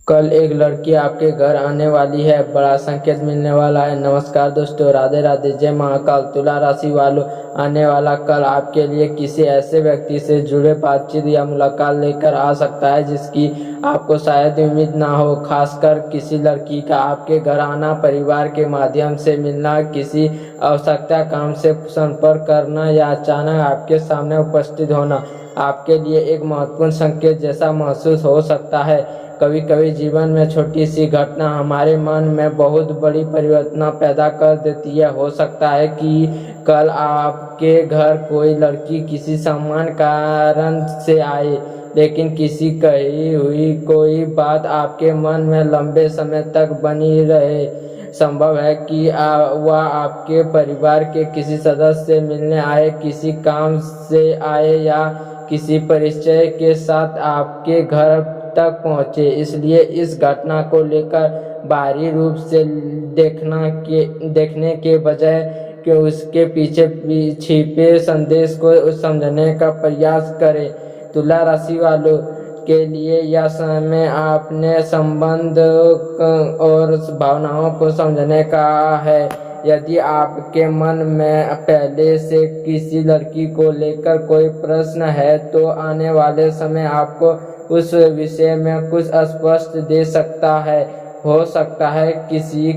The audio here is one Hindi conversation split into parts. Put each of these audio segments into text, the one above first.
कल एक लड़की आपके घर आने वाली है, बड़ा संकेत मिलने वाला है। नमस्कार दोस्तों, राधे राधे, जय महाकाल। तुला राशि वालों, आने वाला कल आपके लिए किसी ऐसे व्यक्ति से जुड़े बातचीत या मुलाकात लेकर आ सकता है जिसकी आपको शायद उम्मीद ना हो। खासकर किसी लड़की का आपके घर आना, परिवार के माध्यम से मिलना, किसी आवश्यकता काम से संपर्क करना या अचानक आपके सामने उपस्थित होना आपके लिए एक महत्वपूर्ण संकेत जैसा महसूस हो सकता है। कभी कभी जीवन में छोटी सी घटना हमारे मन में बहुत बड़ी परिवर्तन पैदा कर देती है। हो सकता है कि कल आपके घर कोई लड़की किसी सामान्य कारण से आए, लेकिन किसी कही हुई कोई बात आपके मन में लंबे समय तक बनी रहे। संभव है कि वह आपके परिवार के किसी सदस्य से मिलने आए, किसी काम से आए या किसी परिचय के साथ आपके घर तक पहुंचे। इसलिए इस घटना को लेकर बाहरी रूप से देखने के बजाय कि उसके पीछे छिपे संदेश को समझने का प्रयास करें। तुला राशि वालों के लिए यह समय अपने संबंध और भावनाओं को समझने का है। यदि आपके मन में पहले से किसी लड़की को लेकर कोई प्रश्न है तो आने वाले समय आपको उस विषय में कुछ स्पष्ट दे सकता है। हो सकता है किसी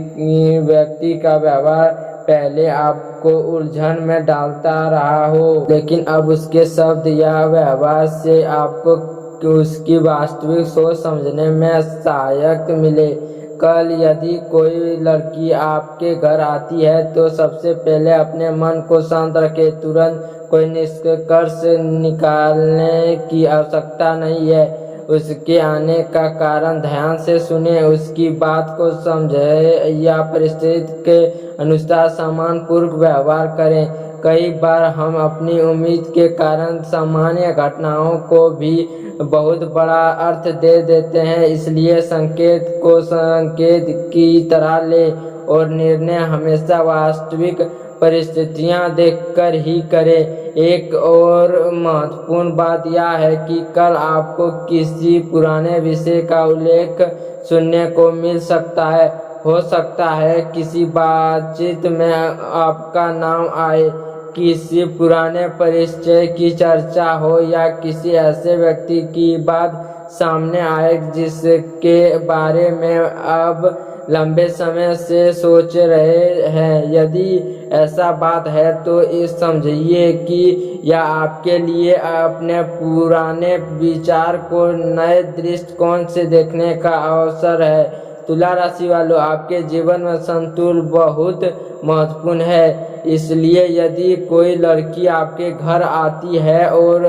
व्यक्ति का व्यवहार पहले आपको उलझन में डालता रहा हो, लेकिन अब उसके शब्द या व्यवहार से आपको उसकी वास्तविक सोच समझने में सहायक मिले। कल यदि कोई लड़की आपके घर आती है तो सबसे पहले अपने मन को शांत रखें। तुरंत कोई निष्कर्ष निकालने की आवश्यकता नहीं है। उसके आने का कारण ध्यान से सुने, उसकी बात को समझे या परिस्थिति के अनुसार सम्मानपूर्वक व्यवहार करें। कई बार हम अपनी उम्मीद के कारण सामान्य घटनाओं को भी बहुत बड़ा अर्थ दे देते हैं। इसलिए संकेत को संकेत की तरह ले और निर्णय हमेशा वास्तविक परिस्थितियां देखकर ही करें। एक और महत्वपूर्ण बात यह है कि कल आपको किसी पुराने विषय का उल्लेख सुनने को मिल सकता है। हो सकता है किसी बातचीत में आपका नाम आए, किसी पुराने परिचय की चर्चा हो या किसी ऐसे व्यक्ति की बात सामने आए जिसके बारे में अब लंबे समय से सोच रहे हैं। यदि ऐसा बात है तो इस समझिए कि यह आपके लिए अपने पुराने विचार को नए दृष्टिकोण से देखने का अवसर है। तुला राशि वालों, आपके जीवन में संतुलन बहुत महत्वपूर्ण है। इसलिए यदि कोई लड़की आपके घर आती है और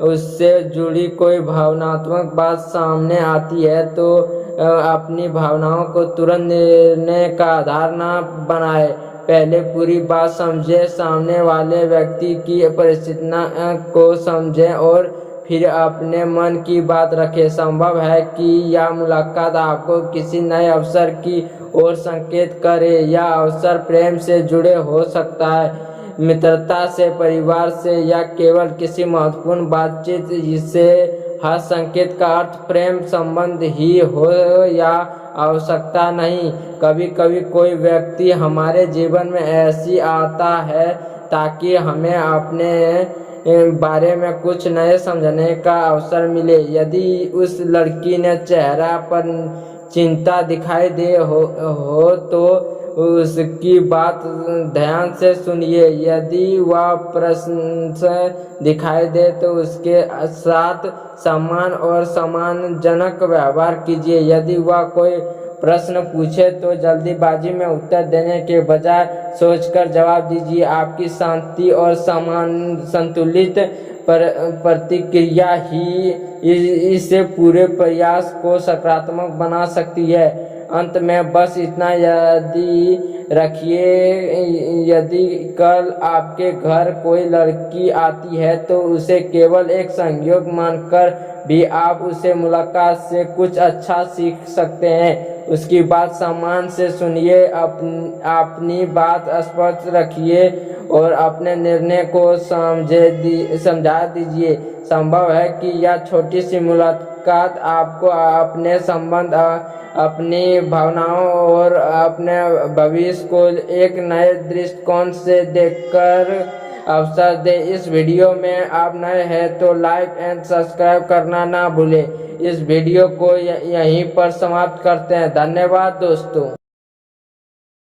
उससे जुड़ी कोई भावनात्मक बात सामने आती है तो अपनी भावनाओं को तुरंत निर्णय का आधार न बनाए। पहले पूरी बात समझे, सामने वाले व्यक्ति की परिस्थितियों को समझें और फिर अपने मन की बात रखें। संभव है कि यह मुलाकात आपको किसी नए अवसर की ओर संकेत करे। यह अवसर प्रेम से जुड़े हो सकता है, मित्रता से, परिवार से या केवल किसी महत्वपूर्ण बातचीत जिसे हर संकेत का अर्थ प्रेम संबंध ही हो या आवश्यकता नहीं। कभी कभी कोई व्यक्ति हमारे जीवन में ऐसी आता है ताकि हमें अपने बारे में कुछ नए समझने का अवसर मिले। यदि उस लड़की ने चेहरा पर चिंता दिखाई दे हो तो उसकी बात ध्यान से सुनिए। यदि वह प्रश्न दिखाई दे तो उसके साथ सम्मान और सम्मानजनक व्यवहार कीजिए। यदि वह कोई प्रश्न पूछे तो जल्दीबाजी में उत्तर देने के बजाय सोचकर जवाब दीजिए। आपकी शांति और संतुलित प्रतिक्रिया ही इसे पूरे प्रयास को सकारात्मक बना सकती है। अंत में बस इतना यदि रखिए, यदि कल आपके घर कोई लड़की आती है तो उसे केवल एक संयोग मानकर भी आप उसे मुलाकात से कुछ अच्छा सीख सकते हैं। उसकी बात सम्मान से सुनिए, अपनी बात स्पष्ट रखिए और अपने निर्णय को समझा दीजिए। संभव है कि यह छोटी सी पॉडकास्ट आपको अपने संबंध, अपनी भावनाओं और अपने भविष्य को एक नए दृष्टिकोण से देखकर अवसर दे। इस वीडियो में आप नए हैं तो लाइक एंड सब्सक्राइब करना ना भूलें। इस वीडियो को यहीं पर समाप्त करते हैं। धन्यवाद दोस्तों।